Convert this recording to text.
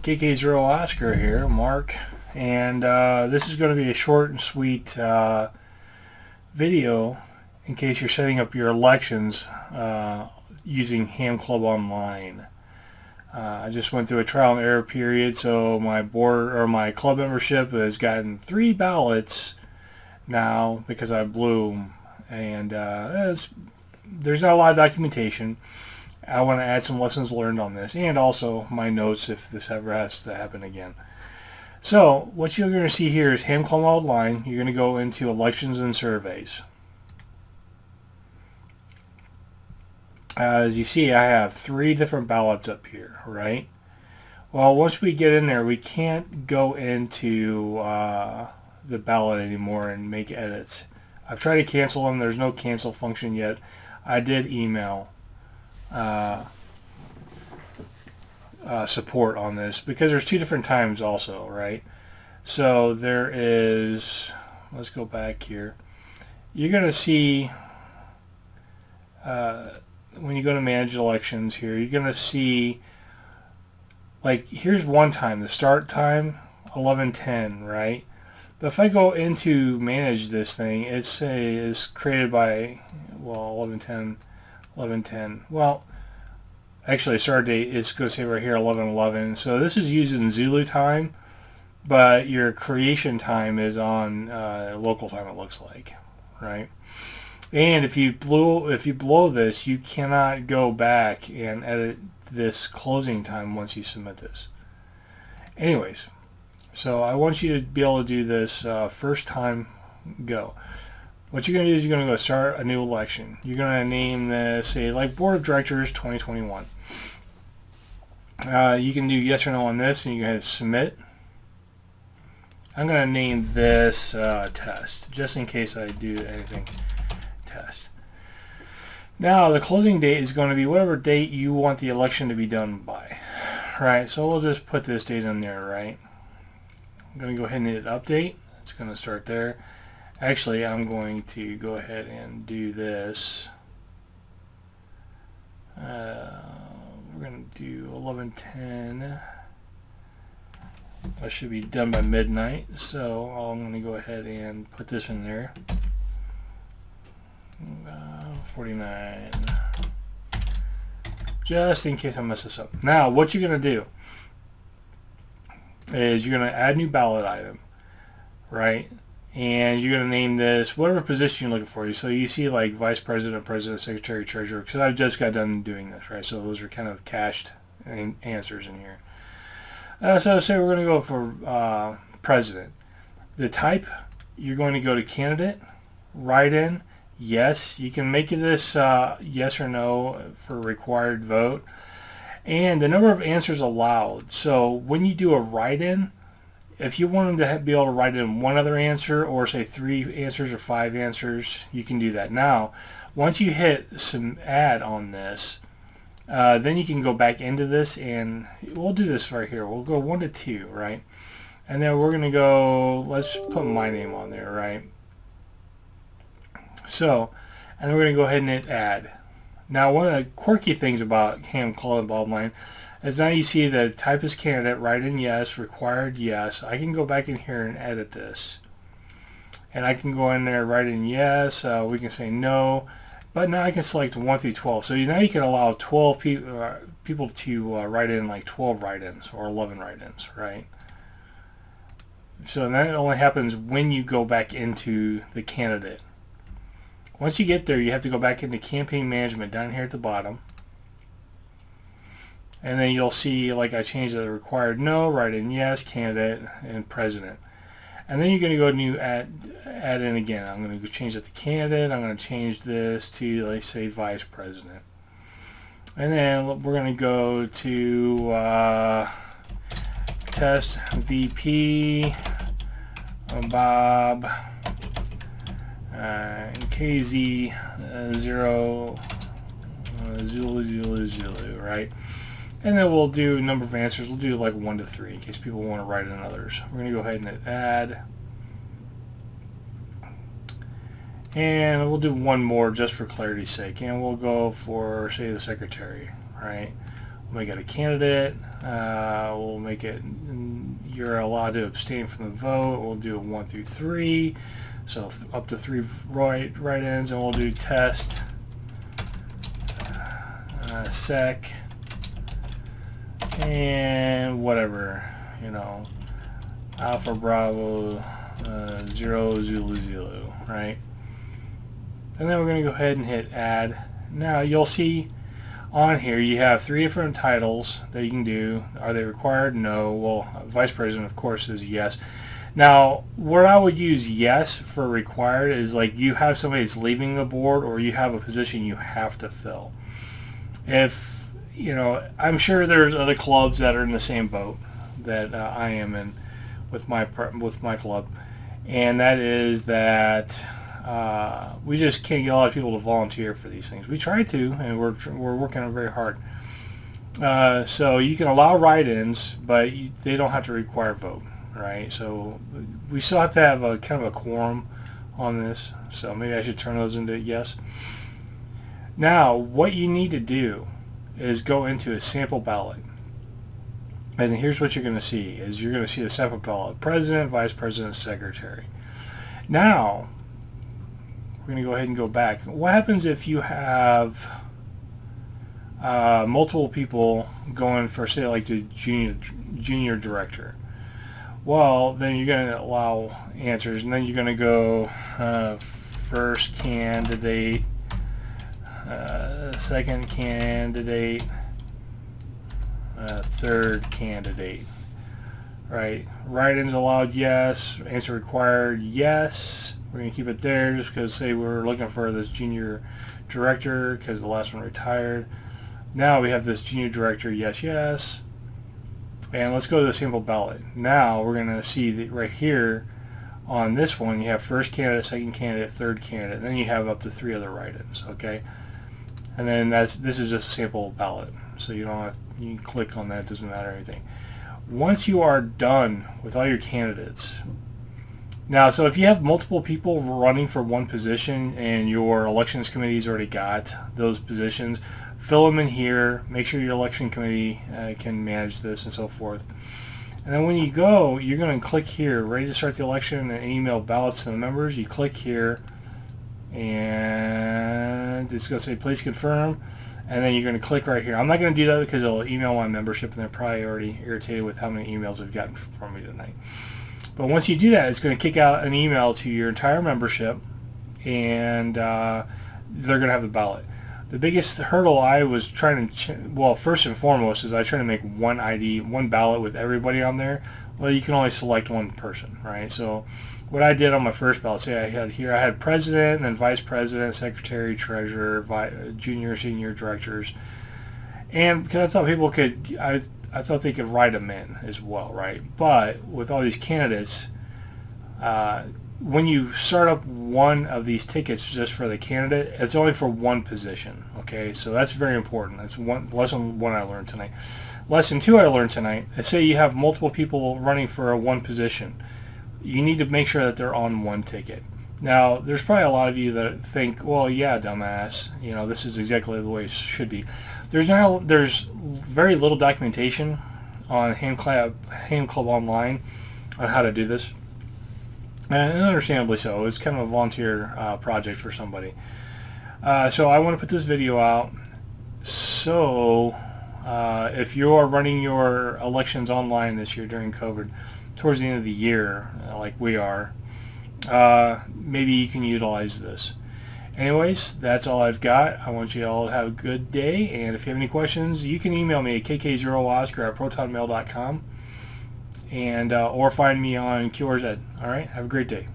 KK0 Oscar here, Mark, and this is going to be a short and sweet video in case you're setting up your elections using HamClubOnline. I just went through a trial and error period, so my board or my club membership has gotten 3 ballots now because I blew them, and there's not a lot of documentation. I want to add some lessons learned on this, and also my notes if this ever has to happen again. So what you're going to see here is HamClubOnline. You're going to go into elections and surveys. As you see, I have 3 different ballots up here, right? Well, once we get in there, we can't go into the ballot anymore and make edits. I've tried to cancel them. There's no cancel function yet. I did email support on this because there's 2 different times also, right? So there is, let's go back here. You're going to see when you go to manage elections here, you're going to see, like, here's one time, the start time 11:10, right? But if I go into manage this thing, it's created by, well, 11:10. Well, actually, start date is going to say right here 11:11. So this is using Zulu time, but your creation time is on local time. It looks like, right? And if you blow this, you cannot go back and edit this closing time once you submit this. Anyways, so I want you to be able to do this first time go. What you're going to do is you're going to go start a new election. You're going to name this, say, like Board of Directors 2021. You can do yes or no on this, and you can hit submit. I'm going to name this test, just in case I do anything test. Now, the closing date is going to be whatever date you want the election to be done by. Right, so we'll just put this date in there, right? I'm going to go ahead and hit update. It's going to start there. Actually, I'm going to go ahead and do this. We're going to do 11:10. I should be done by midnight, so I'm going to go ahead and put this in there. 49. Just in case I mess this up. Now, what you're going to do is you're going to add new ballot item, right? And you're going to name this whatever position you're looking for. So you see like Vice President, President, Secretary, Treasurer, because I've just got done doing this, right? So those are kind of cached answers in here. So say we're going to go for President. The type, you're going to go to Candidate, Write-in, Yes. You can make this yes or no for required vote. And the number of answers allowed. So when you do a write-in, if you want them to be able to write in one other answer or say 3 answers or 5 answers, you can do that. Now, once you hit some add on this, then you can go back into this, and we'll do this right here. We'll go 1 to 2, right? And then we're going to go, let's put my name on there, right? So, and then we're going to go ahead and hit add. Now, one of the quirky things about HamClubOnline is now you see the type is candidate, write in yes, required yes. I can go back in here and edit this. And I can go in there, write in yes, we can say no, but now I can select 1 through 12. So now you can allow 12 people to write in like 12 write-ins or 11 write-ins, right? So that only happens when you go back into the candidate. Once you get there, you have to go back into campaign management down here at the bottom. And then you'll see, like, I changed the required no, write in yes, candidate, and president. And then you're going to go new add in again. I'm going to change that to candidate. I'm going to change this to, let's say, vice president. And then we're going to go to test VP Bob KZ 0 Zulu, right? And then we'll do number of answers. We'll do like 1 to 3 in case people want to write in others. We're going to go ahead and hit add. And we'll do one more just for clarity's sake. And we'll go for, say, the secretary, right? We got a candidate. We'll make it, you're allowed to abstain from the vote. We'll do a 1 through 3, so up to 3 write-ins, and we'll do test, sec, and whatever, you know, Alpha Bravo 0 Zulu Zulu, right? And then we're going to go ahead and hit add. Now you'll see on here you have 3 different titles that you can do. Are they required? No. Well, Vice President, of course, is yes. Now, where I would use yes for required is like you have somebody that's leaving the board, or you have a position you have to fill. If, you know, I'm sure there's other clubs that are in the same boat that I am in with my club, and that is that we just can't get a lot of people to volunteer for these things. We try to, and we're working on it very hard. So you can allow write-ins, but they don't have to require vote, right? So we still have to have a kind of a quorum on this. So maybe I should turn those into yes. Now, what you need to do is go into a sample ballot. And here's what you're going to see, is you're going to see a sample ballot: President, Vice President, Secretary. Now, we're going to go ahead and go back. What happens if you have multiple people going for, say, like the junior director? Well, then you're going to allow answers, and then you're going to go first candidate, second candidate, third candidate, right? Write-ins allowed, yes. Answer required, yes. We're going to keep it there just because, say, we're looking for this junior director because the last one retired. Now we have this junior director, yes, yes. And let's go to the sample ballot. Now we're going to see that right here on this one you have first candidate, second candidate, third candidate, and then you have up to 3 other write-ins, okay? And then this is just a sample ballot, so you don't have, you can click on that, it doesn't matter anything. Once you are done with all your candidates, now, so if you have multiple people running for one position and your elections committee's already got those positions, fill them in here, make sure your election committee can manage this and so forth. And then when you go, you're going to click here, ready to start the election and email ballots to the members. You click here, and it's going to say please confirm, and then you're going to click right here. I'm not going to do that because it'll email my membership, and they're probably already irritated with how many emails they've gotten from me tonight. But once you do that, it's going to kick out an email to your entire membership, and they're going to have the ballot. The biggest hurdle I was trying to, well, first and foremost, is I try to make one ID, one ballot with everybody on there. Well, you can only select one person, right? So what I did on my first ballot, say I had president, and then vice president, secretary, treasurer, junior, senior directors. And because I thought people could, I thought they could write them in as well, right? But with all these candidates, when you start up one of these tickets just for the candidate, it's only for one position, okay? So that's very important. That's lesson 1 I learned tonight. Lesson 2 I learned tonight, let's say you have multiple people running for one position. You need to make sure that they're on one ticket. Now, there's probably a lot of you that think, well, yeah, dumbass, you know, this is exactly the way it should be. There's very little documentation on HamClubOnline on how to do this, and understandably so. It's kind of a volunteer project for somebody. So I want to put this video out. So if you are running your elections online this year during COVID, towards the end of the year, like we are, maybe you can utilize this. Anyways, that's all I've got. I want you all to have a good day, and if you have any questions, you can email me at kk0oscar@protonmail.com, and or find me on QRZ. All right, have a great day.